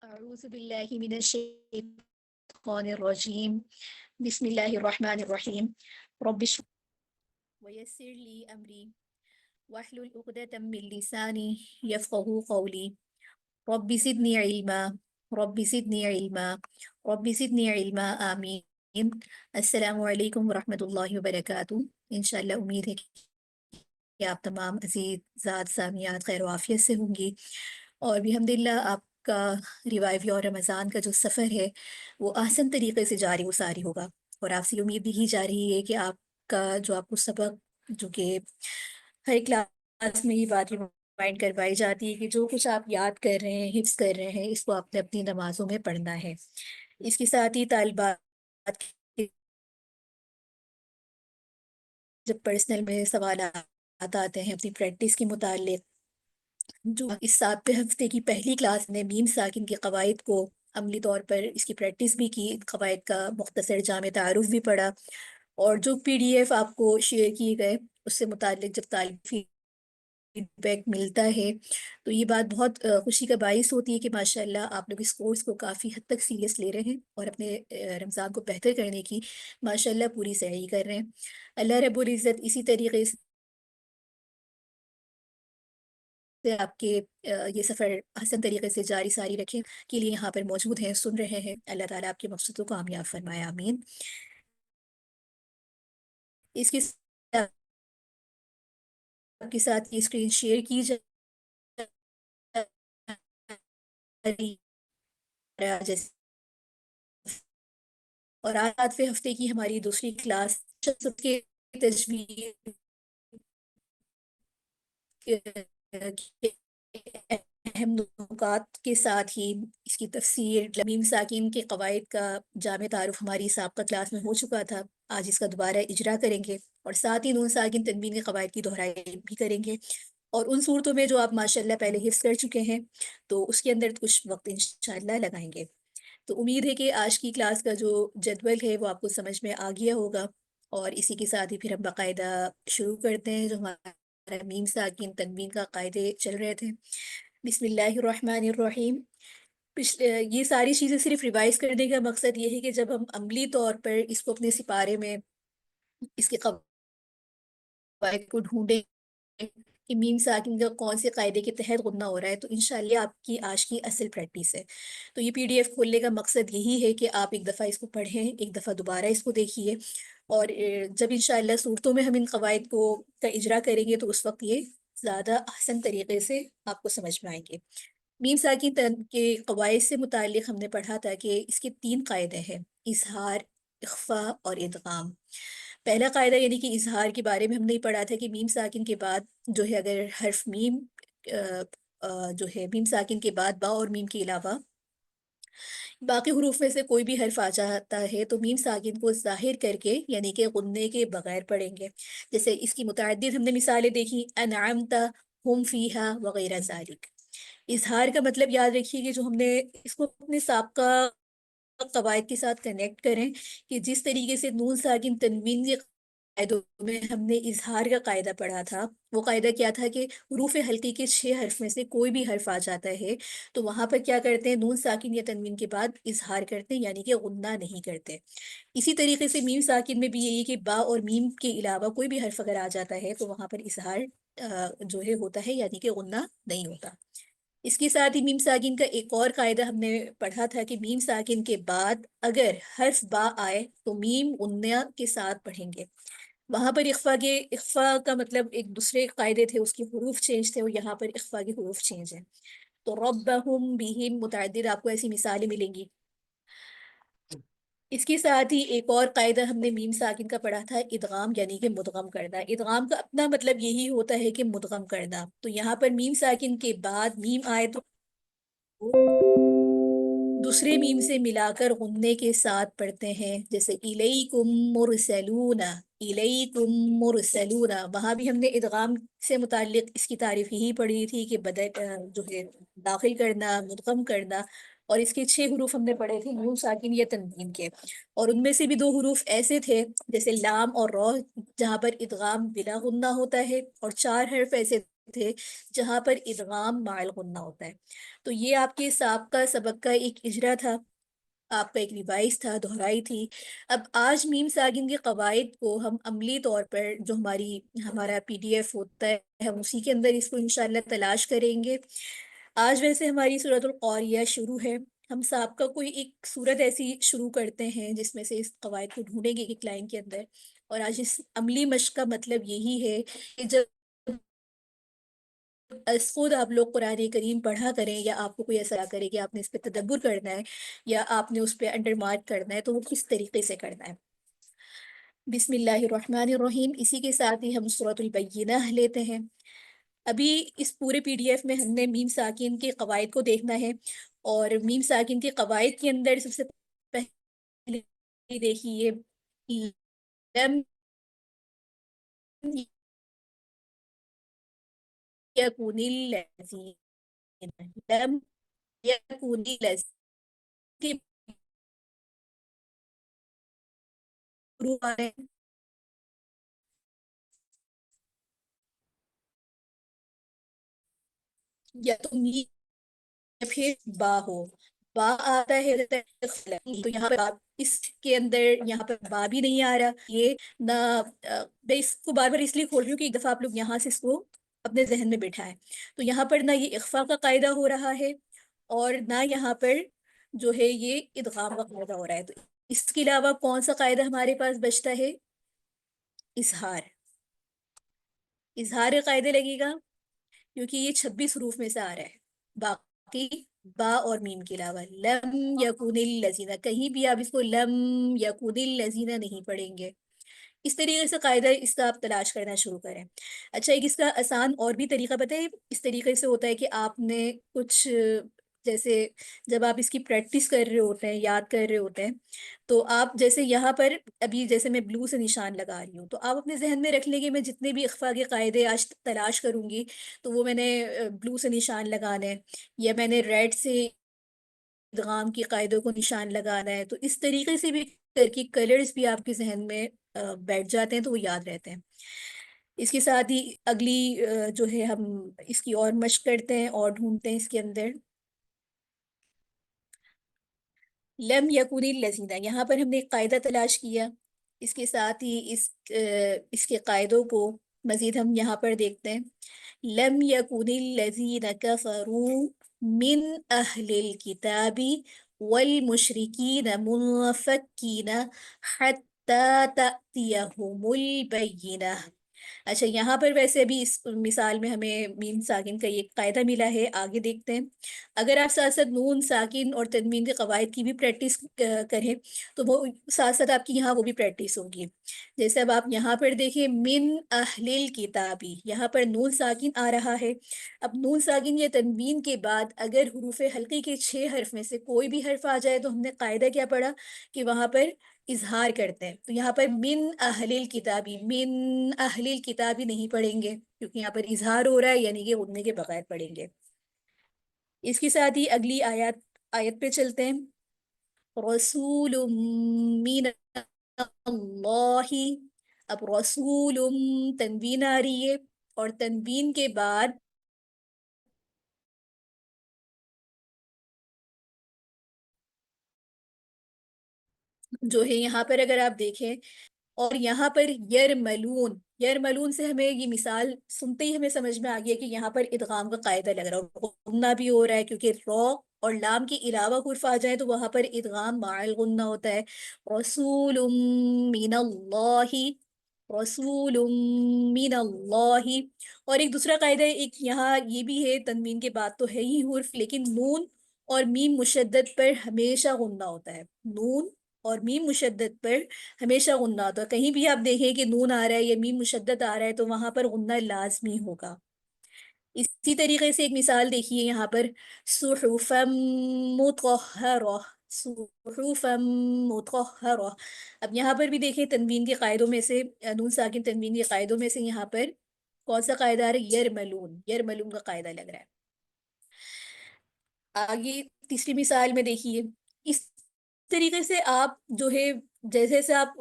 أعوذ بالله من الشيطان الرجيم. بسم الله الرحمن الرحيم. رب اشرح ويسر لي أمري واحلل عقدة من لساني يفقه قولي. رب زدني علما. رب زدني علما. رب زدني علما. آمين. السلام علیکم ورحمۃ اللہ وبرکاتہ. انشاءاللہ امید ہے کہ آپ تمام عزیز ذات سامعات خیر و عافیت سے ہوں گی، اور الحمدللہ آپ کا روایتی اور رمضان کا جو سفر ہے وہ آسان طریقے سے جاری و ساری ہوگا، اور آپ سے امید بھی کی جا رہی ہے کہ آپ کا جو آپ کو سبق جو کہ ہر کلاس میں یہ بات ریمائنڈ کروائی جاتی ہے کہ جو کچھ آپ یاد کر رہے ہیں، حفظ کر رہے ہیں، اس کو آپ نے اپنی نمازوں میں پڑھنا ہے۔ اس کے ساتھ ہی طالبات کے جب پرسنل میں سوالات آتے ہیں اپنی پریکٹس کے متعلق، جو اس 7 ہفتے کی پہلی کلاس نے میم ساکن کے قواعد کو عملی طور پر اس کی پریکٹس بھی کی، قواعد کا مختصر جامع تعارف بھی پڑھا، اور جو پی ڈی ایف آپ کو شیئر کیے گئے اس سے متعلق جب طالب فیڈ بیک ملتا ہے تو یہ بات بہت خوشی کا باعث ہوتی ہے کہ ماشاءاللہ آپ لوگ اس کورس کو کافی حد تک سیریس لے رہے ہیں، اور اپنے رمضان کو بہتر کرنے کی ماشاءاللہ پوری سعی کر رہے ہیں۔ اللہ رب العزت اسی طریقے سے آپ کے یہ سفر حسن طریقے سے جاری ساری رکھیں کے لیے یہاں پر موجود ہیں، سن رہے ہیں۔ اللہ تعالیٰ آپ کے مقصدوں کو کامیاب فرمائے، آمین۔ اس کے ساتھ آپ کے ساتھ یہ اسکرین شیئر کی جائے جیسے، اور آج 8ویں ہفتے کی ہماری دوسری کلاس شخصیت کے تجویز کے اہم نکات کے ساتھ ہی اس کی تفسیر میم ساکن کے قواعد کا جامع تعارف ہماری سابقہ کلاس میں ہو چکا تھا۔ آج اس کا دوبارہ اجرا کریں گے، اور ساتھ ہی نون ساکن تنوین کے قواعد کی دہرائی بھی کریں گے، اور ان صورتوں میں جو آپ ماشاءاللہ پہلے حفظ کر چکے ہیں تو اس کے اندر کچھ وقت انشاءاللہ لگائیں گے۔ تو امید ہے کہ آج کی کلاس کا جو جدول ہے وہ آپ کو سمجھ میں آ گیا ہوگا، اور اسی کے ساتھ ہی پھر ہم باقاعدہ شروع کرتے ہیں جو ہمارا میم ساکن تنوین کا قاعدے چل رہے تھے۔ بسم اللہ الرحمن الرحیم۔ یہ ساری چیزیں صرف ریوائز کرنے کا مقصد یہ ہے کہ جب ہم عملی طور پر اس کو اپنے سپارے میں اس کے قواعد کو ڈھونڈیں کہ میم ساکن کا کون سے قاعدے کے تحت غنہ ہو رہا ہے، تو انشاءاللہ آپ کی آج کی اصل پریکٹس ہے۔ تو یہ پی ڈی ایف کھولنے کا مقصد یہی ہے کہ آپ ایک دفعہ اس کو پڑھیں، ایک دفعہ دوبارہ اس کو دیکھیے، اور جب انشاءاللہ صورتوں میں ہم ان قواعد کا اجرا کریں گے تو اس وقت یہ زیادہ احسن طریقے سے آپ کو سمجھ میں آئیں گے۔ میم ساکن کے قواعد سے متعلق ہم نے پڑھا تھا کہ اس کے 3 قاعدے ہیں: اظہار، اخفاء اور ادغام۔ پہلا قاعدہ یعنی کہ اظہار کے بارے میں ہم نے پڑھا تھا کہ میم ساکن کے بعد جو ہے اگر حرف میم جو ہے میم ساکن کے بعد با اور میم کے علاوہ باقی حروف میں سے کوئی بھی حرف آ جاتا ہے تو میم ساکن کو ظاہر کر کے یعنی کہ غنے کے بغیر پڑھیں گے۔ جیسے اس کی متعدد ہم نے مثالیں دیکھی، انعمت، ہم فیہا وغیرہ ذالک۔ اظہار کا مطلب یاد رکھیے کہ جو ہم نے اس کو اپنے سابقہ قواعد کے ساتھ کنیکٹ کریں کہ جس طریقے سے نون ساکن تنوین کے قاعدوں میں ہم نے اظہار کا قاعدہ پڑھا تھا، وہ قاعدہ کیا تھا کہ حروف حلقی کے 6 حرف میں سے کوئی بھی حرف آ جاتا ہے تو وہاں پر کیا کرتے ہیں، نون ساکن یا تنوین کے بعد اظہار کرتے ہیں یعنی کہ غنہ نہیں کرتے۔ اسی طریقے سے میم ساکن میں بھی یہی کہ با اور میم کے علاوہ کوئی بھی حرف اگر آ جاتا ہے تو وہاں پر اظہار جو ہے ہوتا ہے یعنی کہ غنہ نہیں ہوتا۔ اس کے ساتھ ہی میم ساکن کا ایک اور قاعدہ ہم نے پڑھا تھا کہ میم ساکن کے بعد اگر حرف با آئے تو میم غنہ کے ساتھ پڑھیں گے۔ وہاں پر اخفاء کا مطلب ایک دوسرے قاعدے تھے، اس کے حروف چینج تھے، اور یہاں پر اخفاء کے حروف چینج ہیں۔ تو ربہم بہم متعدد آپ کو ایسی مثالیں ملیں گی۔ اس کے ساتھ ہی ایک اور قاعدہ ہم نے میم ساکن کا پڑھا تھا، ادغام یعنی کہ مدغم کرنا۔ ادغام کا اپنا مطلب یہی ہوتا ہے کہ مدغم کرنا۔ تو یہاں پر میم ساکن کے بعد میم آئے تو دوسرے میم سے ملا کر غنے کے ساتھ پڑھتے ہیں، جیسے الیکم مرسلون، الیکم مرسلون۔ وہاں بھی ہم نے ادغام سے متعلق اس کی تعریف یہی پڑھی تھی کہ جو ہے داخل کرنا، مدغم کرنا، اور اس کے 6 حروف ہم نے پڑھے تھے نون ساکن یا تنوین کے، اور ان میں سے بھی 2 حروف ایسے تھے جیسے لام اور رو جہاں پر ادغام بلا غنہ ہوتا ہے، اور 4 حرف ایسے تھے جہاں پر ادغام مع الغنہ ہوتا ہے. تو یہ آپ کے سابقہ سبق کا ایک اجرا تھا، آپ کا ایک ریوائز تھا، دہرائی تھی. اب آج میم ساگن کے قواعد کو ہم عملی طور پر جو ہمارا PDF ہوتا ہے، ہم اسی کے اندر اس کو انشاءاللہ تلاش کریں گے. آج ویسے ہماری سورۃ القاریہ شروع ہے. ہم سابقہ کوئی ایک سورت ایسی شروع کرتے ہیں جس میں سے اس قواعد کو ڈھونڈیں گے ایک لائن کے اندر. اور آج اس عملی مشق کا مطلب یہی ہے کہ جب از خود آپ لوگ قرآن کریم پڑھا کریں، یا آپ کو کوئی ایسا کرے کہ آپ نے اس پہ تدبر کرنا ہے یا آپ نے اس پہ انڈر مارک کرنا ہے، تو وہ کس طریقے سے کرنا ہے. بسم اللہ الرحمن الرحیم. اسی کے ساتھ ہی ہم سورۃ البینہ لیتے ہیں. ابھی اس پورے PDF میں ہم نے میم ساکن کے قواعد کو دیکھنا ہے، اور میم ساکن کے قواعد کے اندر سب سے پہلے دیکھیے لم یکن الذین، لم یکن الذین کے حروف آ رہے ہیں. یا تو میم یا پھر با ہو. با آتا ہے تو یہاں پر اس کے اندر یہاں پر با بھی نہیں آ رہا. یہ نہ میں اس کو بار بار اس لیے کھول رہی ہوں کہ ایک دفعہ آپ لوگ یہاں سے اس کو اپنے ذہن میں بٹھائیں. تو یہاں پر نہ یہ اخفا کا قاعدہ ہو رہا ہے، اور نہ یہاں پر جو ہے یہ ادغام کا قاعدہ ہو رہا ہے. تو اس کے علاوہ کون سا قاعدہ ہمارے پاس بچتا ہے؟ اظہار. اظہار قاعدے لگے گا کیونکہ یہ 26 حروف میں سے آ رہا ہے. باقی با اور میم کے علاوہ لم یکن الذین، کہیں بھی آپ اس کو لم یکن الذین نہیں پڑھیں گے. اس طریقے سے قاعدہ اس کا آپ تلاش کرنا شروع کریں. اچھا، ایک اس کا آسان اور بھی طریقہ پتہ ہے. اس طریقے سے ہوتا ہے کہ آپ نے کچھ جیسے جب آپ اس کی پریکٹس کر رہے ہوتے ہیں، یاد کر رہے ہوتے ہیں، تو آپ جیسے یہاں پر ابھی جیسے میں بلو سے نشان لگا رہی ہوں، تو آپ اپنے ذہن میں رکھ لیں گے میں جتنے بھی اخفا کے قاعدے آج تلاش کروں گی تو وہ میں نے بلو سے نشان لگانا ہے، یا میں نے ریڈ سے ادغام کے قاعدوں کو نشان لگانا ہے. تو اس طریقے سے بھی کر کے کلرز بھی آپ کے ذہن میں بیٹھ جاتے ہیں تو وہ یاد رہتے ہیں. اس کے ساتھ ہی اگلی جو ہے ہم اس کی اور مشق کرتے ہیں اور ڈھونڈتے ہیں اس کے اندر لم یکن الذین. یہاں پر ہم نے ایک قاعدہ تلاش کیا. اس کے ساتھ ہی اس کے قاعدوں کو مزید ہم یہاں پر دیکھتے ہیں. لم یکن الذین کفروا من اہل الکتاب والمشرکین منفکین حتی تأتیہم البینہ. اچھا، یہاں پر ویسے ابھی اس مثال میں ہمیں میم ساکن کا یہ قاعدہ ملا ہے. آگے دیکھتے ہیں. اگر آپ ساتھ ساتھ نون ساکن اور تنوین کے قواعد کی بھی پریکٹس کریں تو وہ ساتھ ساتھ آپ کی یہاں وہ بھی پریکٹس ہوگی. جیسے اب آپ یہاں پر دیکھیں من اہل الکتابی، یہاں پر نون ساکن آ رہا ہے. اب نون ساکن یا تنوین کے بعد اگر حروف حلقی کے 6 حرف میں سے کوئی بھی حرف آ جائے تو ہم نے قاعدہ کیا پڑھا کہ وہاں پر اظہار کرتے ہیں. تو یہاں پر من اہل الکتابی، من اہل الکتابی نہیں پڑھیں گے کیونکہ یہاں پر اظہار ہو رہا ہے، یعنی کہ غننے کے بغیر پڑھیں گے. اس کے ساتھ ہی اگلی آیت پہ چلتے ہیں. رسول من اللہ. اب رسول تنوین آ رہی ہے، اور تنوین کے بعد جو ہے یہاں پر اگر آپ دیکھیں، اور یہاں پر یرملون، یرملون سے ہمیں یہ مثال سنتے ہی ہمیں سمجھ میں آ گیا کہ یہاں پر ادغام کا قاعدہ لگ رہا ہے، اور غنہ بھی ہو رہا ہے کیونکہ رو اور لام کے علاوہ حرف آ جائیں تو وہاں پر ادغام مع الغنہ ہوتا ہے. رسول من اللہ، رسول من اللہ. اور ایک دوسرا قاعدہ ایک یہاں یہ بھی ہے، تنوین کے بعد تو ہے ہی حرف لیکن نون اور میم مشدد پر ہمیشہ غنہ ہوتا ہے. نون اور میم مشدد پر ہمیشہ غنہ ہوتا ہے. کہیں بھی آپ دیکھیں کہ نون آ رہا ہے یا میم مشدد آ رہا ہے تو وہاں پر غنہ لازمی ہوگا. اسی طریقے سے ایک مثال دیکھیے یہاں پر صحفا مطہرہ، صحفا مطہرہ. اب یہاں پر بھی دیکھیں تنوین کے قاعدوں میں سے، نون ساکن تنوین کے قاعدوں میں سے یہاں پر کون سا قاعدہ آ رہا ہے؟ یرملون، یرملون کا قاعدہ لگ رہا ہے. آگے تیسری مثال میں دیکھیے. اس طریقے سے آپ جو ہے جیسے جیسے آپ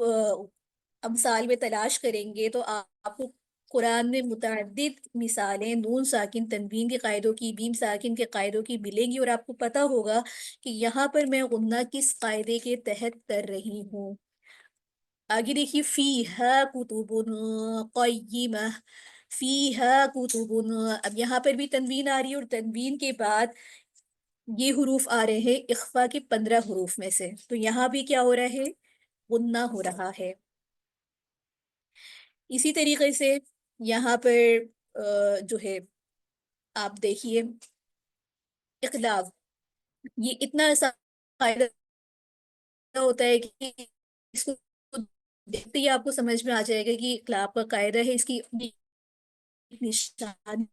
امثال میں تلاش کریں گے تو آپ کو قرآن میں متعدد مثالیں نون ساکن تنوین کے قاعدوں کی، بیم ساکن کے قاعدوں کی ملیں گی، اور آپ کو پتا ہوگا کہ یہاں پر میں غنہ کس قاعدے کے تحت کر رہی ہوں۔ آگے دیکھیے، فی ہا کتب قیمہ، فی ہا کتب، اب یہاں پر بھی تنوین آ رہی ہے، اور تنوین کے بعد یہ حروف آ رہے ہیں اخفا کے 15 حروف میں سے، تو یہاں بھی کیا ہو رہا ہے؟ غنہ ہو رہا ہے۔ اسی طریقے سے یہاں پر جو ہے آپ دیکھیے اقلاب، یہ اتنا آسان قاعدہ ہوتا ہے کہ اس کو دیکھتے ہی آپ کو سمجھ میں آ جائے گا کہ اقلاب کا قاعدہ ہے، اس کی نشان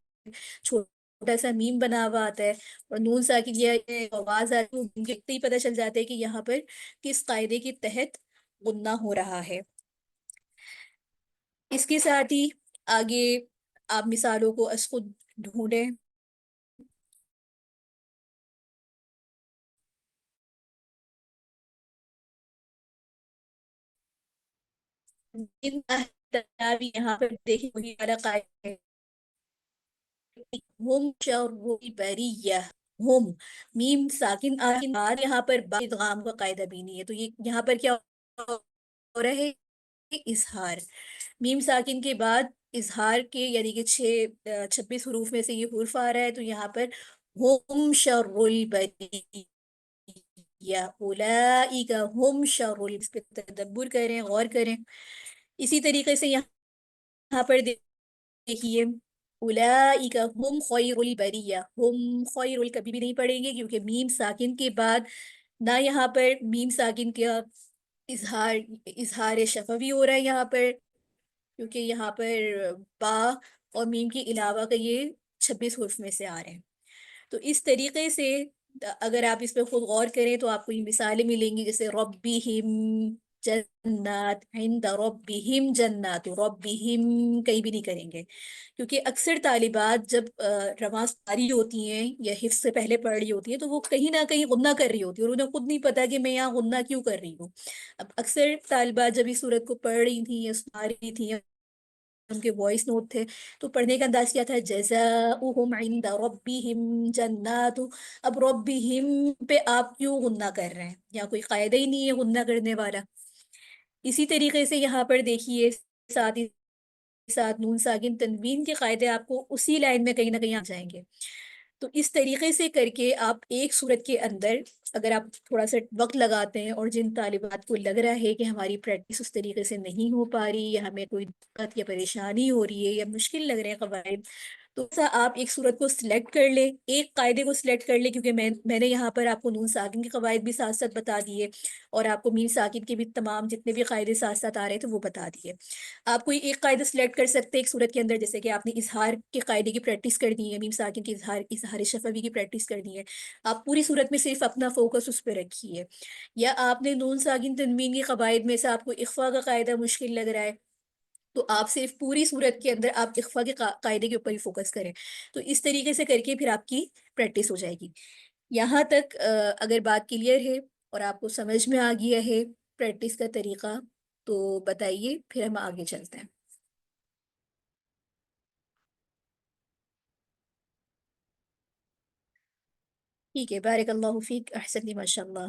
چھوٹا سا میم بنا ہوا آتا ہے، اور نون ساکن یہ آواز آتی ہے، وہ دیکھتے ہی پتہ چل جاتا ہے کہ یہاں پر کس قاعدے کے تحت غنہ ہو رہا ہے۔ اس کے ساتھ ہی آگے آپ مثالوں کو از خود ڈھونڈیں۔ یہاں پر دیکھیں وہی والا قاعدہ ہے، ہم شر البریہ، ہم میم ساکن آخر یہاں پر با ادغام کا قاعدہ بھی نہیں ہے، تو یہ یہاں پر کیا ہو رہا ہے؟ اظہار، میم ساکن کے بعد اظہار کے یعنی کہ 26 حروف میں سے یہ حرف آ رہا ہے، تو یہاں پر ہم شر البریہ، اولئک ہم شر اس پہ تدبر کریں، غور کریں۔ اسی طریقے سے یہاں پر دیکھیے، اولئک ہم خیر البریہ، ہم خیر کبھی بھی نہیں پڑھیں گے کیونکہ میم ساکن کے بعد نہ یہاں پر میم ساکن کا اظہار اظہار شفوی ہو رہا ہے یہاں پر، کیونکہ یہاں پر با اور میم کے علاوہ کا یہ 26 حرف میں سے آ رہے ہیں۔ تو اس طریقے سے اگر آپ اس پہ خود غور کریں تو آپ کو یہ مثالیں ملیں گی، جیسے ربہم جنات، عند ربہم جنات، ربہم کہیں بھی نہیں کریں گے، کیونکہ اکثر طالبات جب نماز قاری ہوتی ہیں یا حفظ سے پہلے پڑھ رہی ہوتی ہیں تو وہ کہیں نہ کہیں غنہ کر رہی ہوتی ہے، اور انہیں خود نہیں پتا کہ میں یہاں غنہ کیوں کر رہی ہوں۔ اب اکثر طالبات جب اس صورت کو پڑھ رہی تھیں یا سنا رہی تھیں، ان کے وائس نوٹ تھے، تو پڑھنے کا انداز کیا تھا؟ جزاؤہم عند ربہم جنات، اب ربہم پہ آپ کیوں غنہ کر رہے ہیں؟ یہاں کوئی قاعدہ ہی نہیں ہے غنہ کرنے والا۔ اسی طریقے سے یہاں پر دیکھیے، ساتھ ہی ساتھ نون ساکن تنوین کے قاعدے آپ کو اسی لائن میں کہیں نہ کہیں آ جائیں گے۔ تو اس طریقے سے کر کے آپ ایک صورت کے اندر اگر آپ تھوڑا سا وقت لگاتے ہیں، اور جن طالبات کو لگ رہا ہے کہ ہماری پریکٹس اس طریقے سے نہیں ہو پا رہی، یا ہمیں کوئی دقت یا پریشانی ہو رہی ہے، یا مشکل لگ رہے ہیں قواعد، تو ایسا آپ ایک صورت کو سلیکٹ کر لیں، ایک قاعدے کو سلیکٹ کر لیں، کیونکہ میں نے یہاں پر آپ کو نون ساکن کے قواعد بھی ساتھ ساتھ بتا دیے، اور آپ کو میم ساکن کے بھی تمام جتنے بھی قاعدے ساتھ ساتھ آ رہے تھے وہ بتا دیے۔ آپ کوئی ایک قاعدہ سلیکٹ کر سکتے ہیں ایک صورت کے اندر، جیسے کہ آپ نے اظہار کے قاعدے کی پریکٹس کرنی ہے، میم ساکن کی اظہار شفوی کی پریکٹس کرنی ہے، آپ پوری صورت میں صرف اپنا فوکس اس پہ رکھیے۔ یا آپ نے نون ساکن تنوین کے قواعد میں سے آپ کو اخفا کا قاعدہ مشکل لگ رہا ہے، تو آپ صرف پوری صورت کے اندر آپ اخفا کے قاعدے کے اوپر ہی فوکس کریں، تو اس طریقے سے کر کے پھر آپ کی پریکٹس ہو جائے گی۔ یہاں تک اگر بات کلیئر ہے اور آپ کو سمجھ میں آ گیا ہے پریکٹس کا طریقہ، تو بتائیے، پھر ہم آگے چلتے ہیں۔ ٹھیک ہے، بارک اللہ فیک، احسنتی ماشاء اللہ۔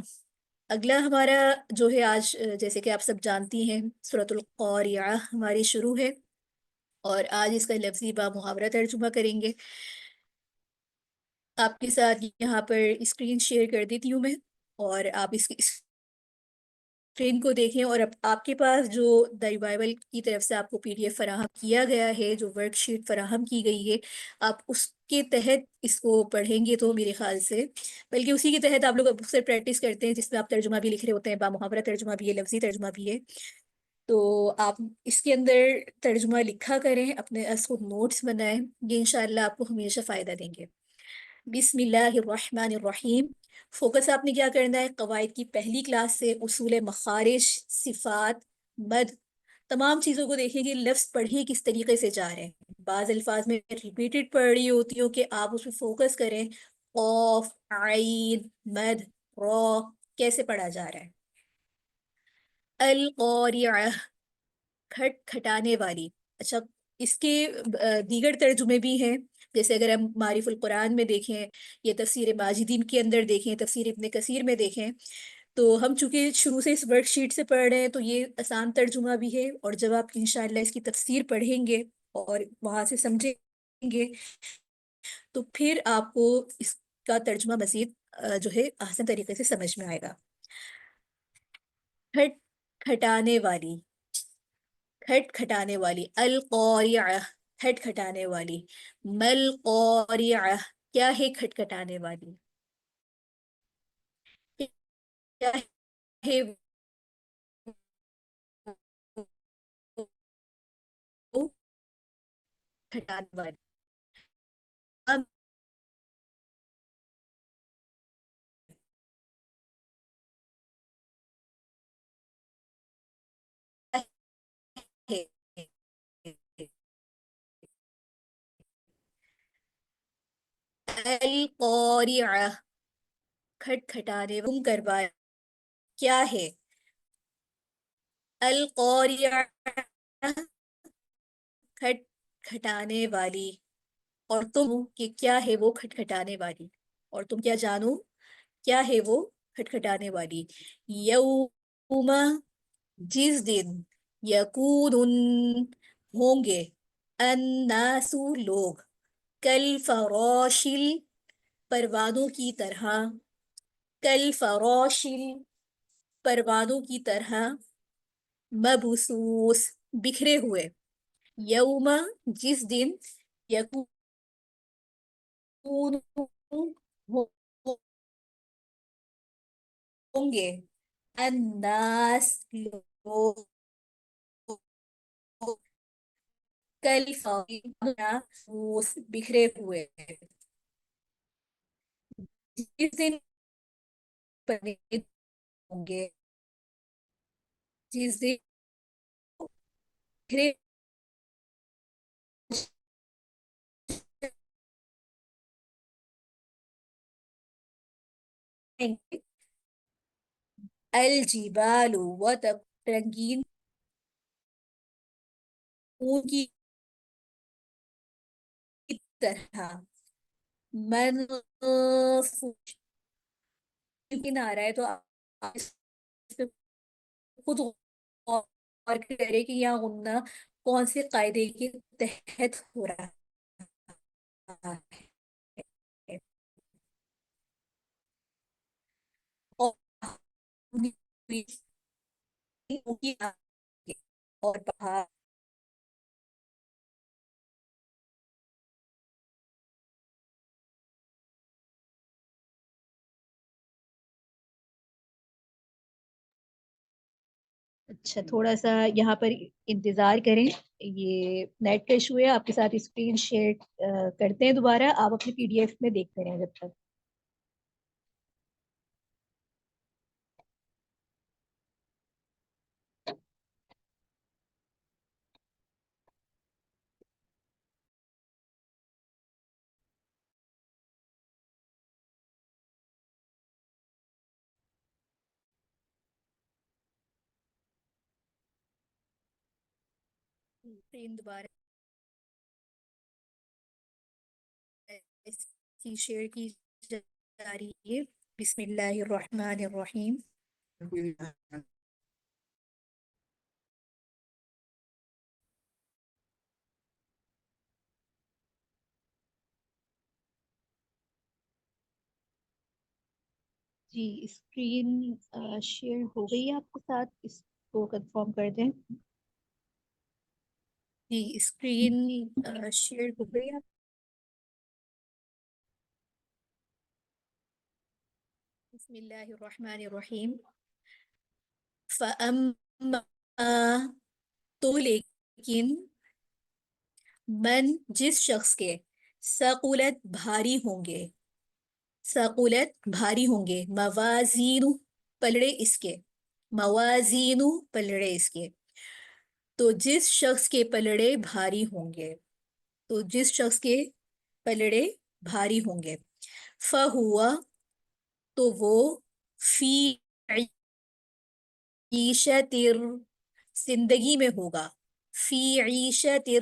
اگلا ہمارا جو ہے آج جیسے کہ آپ سب جانتی ہیں سورۃ القاریعہ ہماری شروع ہے، اور آج اس کا لفظی با محاورہ ترجمہ کریں گے۔ آپ کے ساتھ یہاں پر اسکرین شیئر کر دیتی ہوں میں، اور آپ اس اسکرین کو دیکھیں، اور اب آپ کے پاس جو دی بائبل کی طرف سے آپ کو PDF فراہم کیا گیا ہے، جو ورک شیٹ فراہم کی گئی ہے، آپ اس کے تحت اس کو پڑھیں گے تو میرے خیال سے، بلکہ اسی کے تحت آپ لوگ اکثر پریکٹس کرتے ہیں جس میں آپ ترجمہ بھی لکھ رہے ہوتے ہیں، با محاورہ ترجمہ بھی ہے، لفظی ترجمہ بھی ہے، تو آپ اس کے اندر ترجمہ لکھا کریں، اپنے اس کو نوٹس بنائیں، یہ انشاءاللہ آپ کو ہمیشہ فائدہ دیں گے۔ بسم اللہ الرحمن الرحیم۔ فوکس آپ نے کیا کرنا ہے؟ قواعد کی پہلی کلاس سے اصول مخارج، صفات، مد، تمام چیزوں کو دیکھیں کہ لفظ پڑھیں کس طریقے سے جا رہے ہیں۔ بعض الفاظ میں ریپیٹڈ پڑھ رہی ہوتی ہوں کہ آپ اس پہ فوکس کریں، قاف، عین، مد، را، کیسے پڑھا جا رہا ہے۔ القاریعہ، کھٹ کھٹانے والی، اچھا اس کے دیگر ترجمے بھی ہیں، جیسے اگر ہم معارف القرآن میں دیکھیں یا تفسیر ماجدین کے اندر دیکھیں، تفسیر ابن کثیر میں دیکھیں، تو ہم چونکہ شروع سے اس ورک شیٹ سے پڑھ رہے ہیں تو یہ آسان ترجمہ بھی ہے، اور جب آپ انشاءاللہ اس کی تفسیر پڑھیں گے اور وہاں سے سمجھیں گے تو پھر آپ کو اس کا ترجمہ مزید جو ہے آسان طریقے سے سمجھ میں آئے گا۔ کھٹ کھٹانے والی، کھٹ کھٹانے والی، القارعہ، کھٹ کھٹانے والی، مل قارعہ، کیا ہے کھٹ کھٹانے والی، کیا ہے وہ کھٹانے والی؟ اب ہے القارعہ، کھٹ کھٹانے گم کروایا، کیا ہے القارعہ، کھٹ کھٹانے والی، اور تم کہ کیا ہے وہ کھٹکھٹانے والی، اور تم کیا جانو کیا ہے وہ کھٹکھٹانے والی، یوم، جس دن، یکون، ہوں گے، الناس، لوگ، کل فراشل، پروانوں کی طرح، کل فراشل، پروانوں کی طرح، مبسوس، بکھرے ہوئے، یوم، جس دن، یکون، ہوں گے، الناس، لوگ، کل فراشل، بکھرے ہوئے، جس دن پرید ہوں گے، جس دن بکھرے ہوں گے، الجبال، و رنگین اون کی طرح، منفوش، لیکن آ رہا ہے تو آپ اس پہ خود غور کرے کہ یہاں غنہ کون سے قاعدے کے تحت ہو رہا ہے، اور اور پہاڑ، اچھا تھوڑا سا یہاں پر انتظار کریں، یہ نیٹ کا ایشو ہے، آپ کے ساتھ اسکرین شیئر کرتے ہیں دوبارہ، آپ اپنے پی ڈی ایف میں دیکھتے رہیں جب تک۔ اسکرین دوبارہ اس کی شیئر کی جا رہی ہے، بسم اللہ الرحمن الرحیم۔ جی اسکرین شیئر ہو گئی ہے آپ کے ساتھ، اس کو کنفرم کر دیں۔ جی اسکرین شیئر ہو گئی ہے، بسم اللہ الرحمن الرحیم۔ فَأَمَّا، تو لیکن، من، جس شخص کے، ثقلت، بھاری ہوں گے، ثقلت، بھاری ہوں گے، موازین، پلڑے اس کے، موازین، پلڑے اس کے، تو جس شخص کے پلڑے بھاری ہوں گے، تو جس شخص کے پلڑے بھاری ہوں گے، فَهُوَ، تو وہ، فی عیشتر، زندگی میں ہوگا، فی عیشتر،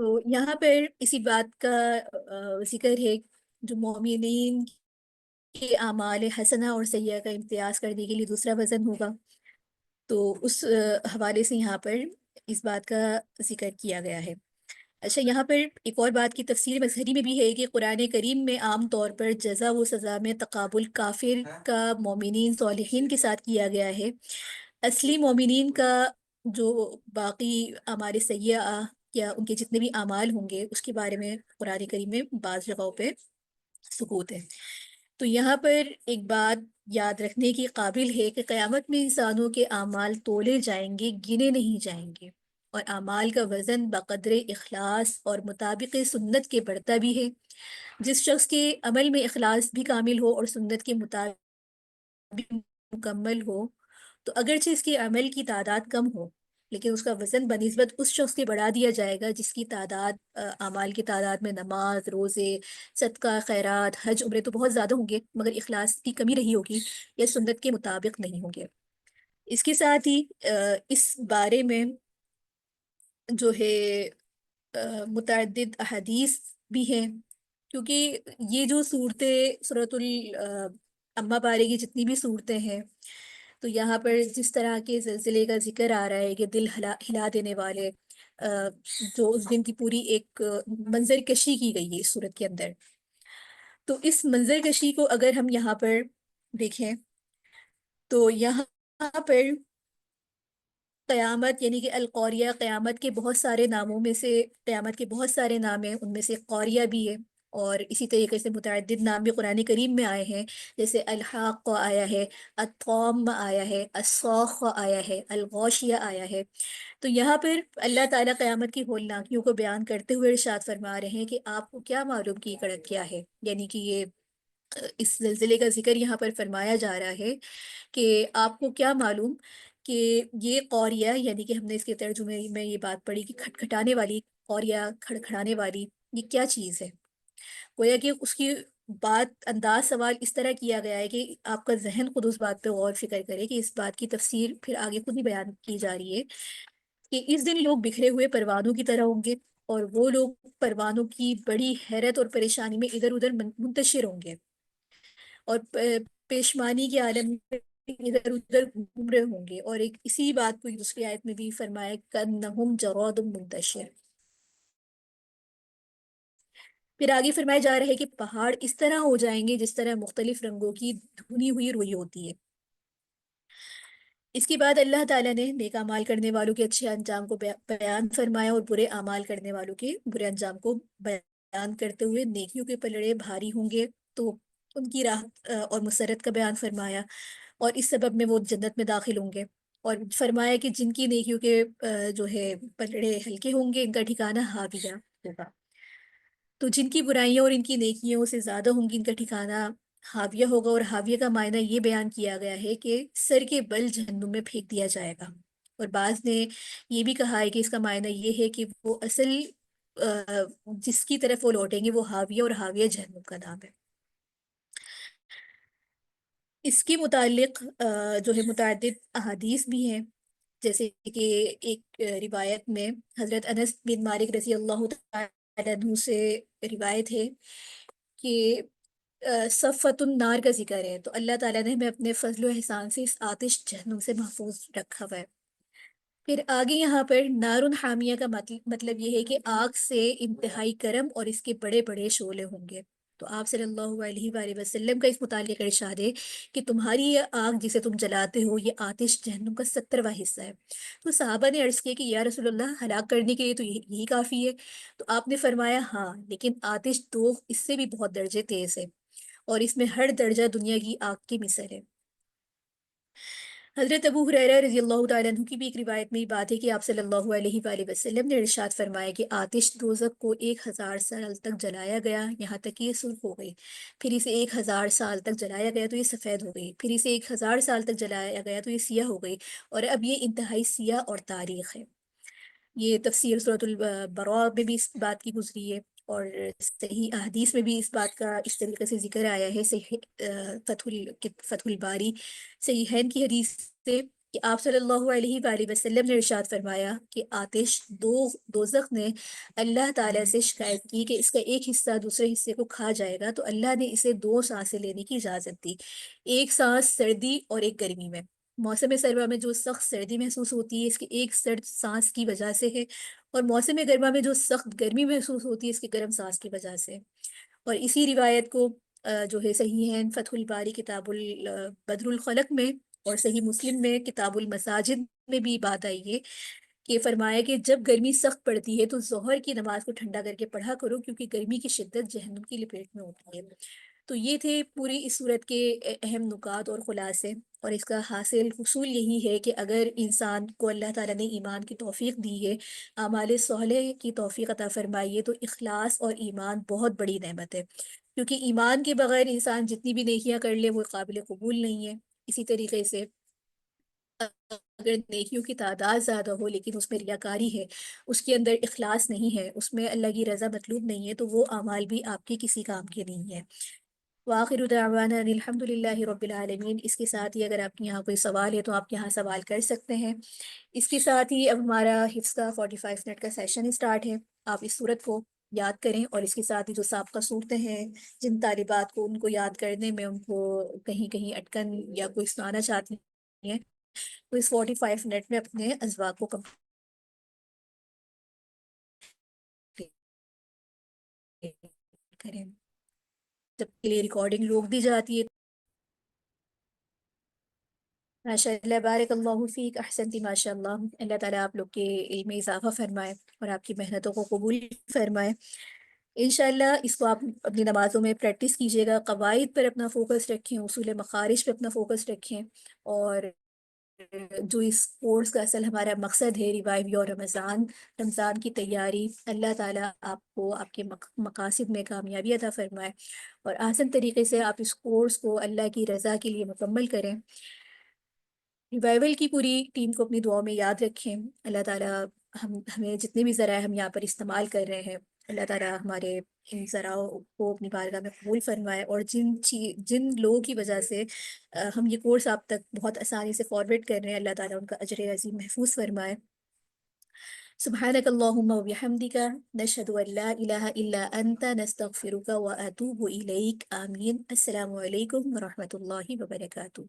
تو یہاں پر اسی بات کا ذکر ہے، جو مومنین کے اعمال حسنہ اور سیئہ کا امتیاز کرنے کے لیے دوسرا وزن ہوگا، تو اس حوالے سے یہاں پر اس بات کا ذکر کیا گیا ہے۔ اچھا، یہاں پر ایک اور بات کی تفسیر مظہری میں بھی ہے کہ قرآن کریم میں عام طور پر جزا و سزا میں تقابل کافر کا مومنین صالحین کے ساتھ کیا گیا ہے۔ اصلی مومنین کا جو باقی اعمال سیئہ یا ان کے جتنے بھی اعمال ہوں گے، اس کے بارے میں قرآن کریم میں بعض جگہوں پہ ثبوت ہے۔ تو یہاں پر ایک بات یاد رکھنے کی قابل ہے کہ قیامت میں انسانوں کے اعمال تولے جائیں گے، گنے نہیں جائیں گے، اور اعمال کا وزن بقدر اخلاص اور مطابق سنت کے بڑھتا بھی ہے۔ جس شخص کے عمل میں اخلاص بھی کامل ہو اور سنت کے مطابق مکمل ہو، تو اگرچہ اس کے عمل کی تعداد کم ہو، لیکن اس کا وزن بنسبت اس شخص کے بڑھا دیا جائے گا جس کی تعداد، اعمال کی تعداد میں نماز، روزے، صدقہ، خیرات، حج، عمرے تو بہت زیادہ ہوں گے، مگر اخلاص کی کمی رہی ہوگی یا سنت کے مطابق نہیں ہوں گے۔ اس کے ساتھ ہی اس بارے میں جو ہے متعدد احادیث بھی ہیں، کیونکہ یہ جو صورتیں، صورت اما پارے کی جتنی بھی صورتیں ہیں، تو یہاں پر جس طرح کے زلزلے کا ذکر آ رہا ہے کہ دل ہلا دینے والے، جو اس دن کی پوری ایک منظر کشی کی گئی ہے اس صورت کے اندر، تو اس منظر کشی کو اگر ہم یہاں پر دیکھیں تو یہاں پر قیامت یعنی کہ القوریہ، قیامت کے بہت سارے ناموں میں سے، قیامت کے بہت سارے نام ہیں، ان میں سے قوریہ بھی ہے، اور اسی طریقے سے متعدد نام بھی قرآن کریم میں آئے ہیں، جیسے الحاق آیا ہے، الطامہ آیا ہے، الصاخہ آیا ہے، الغاشیہ آیا ہے۔ تو یہاں پر اللہ تعالیٰ قیامت کی ہولناکیوں کو بیان کرتے ہوئے ارشاد فرما رہے ہیں کہ آپ کو کیا معلوم کہ یہ کڑک کیا ہے، یعنی کہ یہ اس زلزلے کا ذکر یہاں پر فرمایا جا رہا ہے کہ آپ کو کیا معلوم کہ یہ قوریہ، یعنی کہ ہم نے اس کے ترجمے میں یہ بات پڑھی کہ کھٹکھٹانے والی قوریہ، کھڑکھڑانے والی، یہ کیا چیز ہے؟ گویا کہ اس کی بات، انداز سوال اس طرح کیا گیا ہے کہ آپ کا ذہن خود اس بات پہ غور فکر کرے کہ اس بات کی تفسیر پھر آگے خود ہی بیان کی جا رہی ہے کہ اس دن لوگ بکھرے ہوئے پروانوں کی طرح ہوں گے، اور وہ لوگ پروانوں کی بڑی حیرت اور پریشانی میں ادھر ادھر منتشر ہوں گے، اور پیشمانی کے عالم میں ادھر ادھر گھوم رہے ہوں گے، اور ایک اسی بات کو دوسری آیت میں بھی فرمایا کَأَنَّهُمْ جَرَادٌ مُنتَشِرٌ۔ پھر آگے فرمایا جا رہا ہے کہ پہاڑ اس طرح ہو جائیں گے جس طرح مختلف رنگوں کی دھنی ہوئی روئی ہوتی ہے۔ اس کے بعد اللہ تعالیٰ نے نیک اعمال کرنے والوں کے اچھے انجام کو بیان فرمایا، اور برے اعمال کرنے والوں کے برے انجام کو بیان کرتے ہوئے نیکیوں کے پلڑے بھاری ہوں گے تو ان کی راحت اور مسرت کا بیان فرمایا، اور اس سبب میں وہ جنت میں داخل ہوں گے، اور فرمایا کہ جن کی نیکیوں کے جو ہے پلڑے ہلکے ہوں گے، ان کا ٹھکانہ ہاویہ ہوگا۔ تو جن کی برائیاں اور ان کی نیکیوں سے زیادہ ہوں گی، ان کا ٹھکانہ حاویہ ہوگا، اور حاویہ کا معنی یہ بیان کیا گیا ہے کہ سر کے بل جہنم میں پھینک دیا جائے گا، اور بعض نے یہ بھی کہا ہے کہ اس کا معنی یہ ہے کہ وہ اصل جس کی طرف وہ لوٹیں گے وہ حاویہ، اور حاویہ جہنم کا نام ہے۔ اس کے متعلق جو ہے متعدد احادیث بھی ہیں، جیسے کہ ایک روایت میں حضرت انس بن مالک رضی اللہ تعالیٰ عنہ سے روایت ہے کہ صفت النار کا ذکر ہے، تو اللہ تعالیٰ نے ہمیں اپنے فضل و احسان سے اس آتش جہنم سے محفوظ رکھا ہوا ہے۔ پھر آگے یہاں پر نارن حامیہ کا مطلب یہ ہے کہ آگ سے انتہائی گرم اور اس کے بڑے بڑے شعلے ہوں گے۔ تو آپ صلی اللہ علیہ وآلہ وسلم کا اس متعلق ارشاد ہے کہ تمہاری یہ آگ جسے تم جلاتے ہو، یہ آتش جہنم کا 70واں حصہ ہے۔ تو صحابہ نے عرض کیا کہ یا رسول اللہ، ہلاک کرنے کے لیے تو یہی کافی ہے؟ تو آپ نے فرمایا ہاں، لیکن آتش دو اس سے بھی بہت درجے تیز ہے، اور اس میں ہر درجہ دنیا کی آگ کی مثل ہے۔ حضرت ابو ہریرہ رضی اللہ تعالیٰ عنہ کی بھی ایک روایت میں یہ بات ہے کہ آپ صلی اللہ علیہ وآلہ وسلم نے ارشاد فرمایا کہ آتش دوزخ کو 1000 سال تک جلایا گیا، یہاں تک کہ یہ سرخ ہو گئی، پھر اسے 1000 سال تک جلایا گیا تو یہ سفید ہو گئی، پھر اسے 1000 سال تک جلایا گیا تو یہ سیاہ ہو گئی، اور اب یہ انتہائی سیاہ اور تاریخ ہے۔ یہ تفسیر سورۃ البراء میں بھی اس بات کی گزری ہے، اور صحیح احادیث میں بھی اس بات کا اس طریقے سے ذکر آیا ہے، صحیح فتح الباری صحیحین کی حدیث سے کہ آپ صلی اللہ علیہ وآلہ وسلم نے ارشاد فرمایا کہ آتش دوزخ نے اللہ تعالیٰ سے شکایت کی کہ اس کا ایک حصہ دوسرے حصے کو کھا جائے گا، تو اللہ نے اسے دو سانسیں لینے کی اجازت دی، ایک سانس سردی اور ایک گرمی میں۔ موسم سرما میں جو سخت سردی محسوس ہوتی ہے اس کی ایک سرد سانس کی وجہ سے ہے، اور موسم گرما میں جو سخت گرمی محسوس ہوتی ہے اس کی گرم سانس کی وجہ سے۔ اور اسی روایت کو جو ہے صحیح ہے فتح الباری کتاب بدر الخلق میں، اور صحیح مسلم میں کتاب المساجد میں بھی بات آئی ہے کہ فرمایا کہ جب گرمی سخت پڑتی ہے تو ظہر کی نماز کو ٹھنڈا کر کے پڑھا کرو، کیونکہ گرمی کی شدت جہنم کی لپیٹ میں ہوتی ہے۔ تو یہ تھے پوری اس صورت کے اہم نکات اور خلاصے، اور اس کا حاصل حصول یہی ہے کہ اگر انسان کو اللہ تعالیٰ نے ایمان کی توفیق دی ہے، اعمال صالح کی توفیق عطا فرمائی ہے، تو اخلاص اور ایمان بہت بڑی نعمت ہے، کیونکہ ایمان کے بغیر انسان جتنی بھی نیکیاں کر لے وہ قابل قبول نہیں ہے۔ اسی طریقے سے اگر نیکیوں کی تعداد زیادہ ہو لیکن اس میں ریاکاری ہے، اس کے اندر اخلاص نہیں ہے، اس میں اللہ کی رضا مطلوب نہیں ہے، تو وہ اعمال بھی آپ کے کسی کام کے نہیں ہے۔ وآخر دعوانا ان الحمد للہ رب العالمین۔ اس کے ساتھ ہی اگر آپ کے یہاں کوئی سوال ہے تو آپ یہاں سوال کر سکتے ہیں۔ اس کے ساتھ ہی اب ہمارا حفظ کا 45 منٹ کا سیشن اسٹارٹ ہے۔ آپ اس صورت کو یاد کریں، اور اس کے ساتھ ہی جو سابقہ صورتیں ہیں جن طالبات کو ان کو یاد کرنے میں ان کو کہیں کہیں اٹکن یا کوئی سنانا چاہتی ہیں، تو اس 45 منٹ میں اپنے ازواق کو کمپلیٹ کریں۔ جب کے لیے ریکارڈنگ روک دی جاتی ہے۔ ماشاء اللہ، بارک اللہ فیک، احسنتی، ماشاء اللہ، اللہ تعالیٰ آپ لوگ کے علم میں اضافہ فرمائے اور آپ کی محنتوں کو قبول فرمائے۔ انشاءاللہ اس کو آپ اپنی نمازوں میں پریکٹس کیجیے گا، قواعد پر اپنا فوکس رکھیں، اصول مخارج پہ اپنا فوکس رکھیں، اور جو اس کورس کا اصل ہمارا مقصد ہے ریوائو یور رمضان، رمضان کی تیاری، اللہ تعالیٰ آپ کو آپ کے مقاصد میں کامیابی عطا فرمائے، اور آسان طریقے سے آپ اس کورس کو اللہ کی رضا کے لیے مکمل کریں۔ ریوائول کی پوری ٹیم کو اپنی دعاؤں میں یاد رکھیں۔ اللہ تعالیٰ ہمیں جتنے بھی ذرائع ہم یہاں پر استعمال کر رہے ہیں، اللہ تعالیٰ ہمارے ان ذرائع کو اپنی بارگاہ میں قبول فرمائے، اور جن لوگوں کی وجہ سے ہم یہ کورس آپ تک بہت آسانی سے فارورڈ کر رہے ہیں، اللہ تعالیٰ ان کا اجر عظیم محفوظ فرمائے۔ سبحانك اللهم وبحمدك نشهد أن لا إله إلا أنت نستغفرك وأتوب إليك، آمين۔ السلام عليكم ورحمة الله وبركاته۔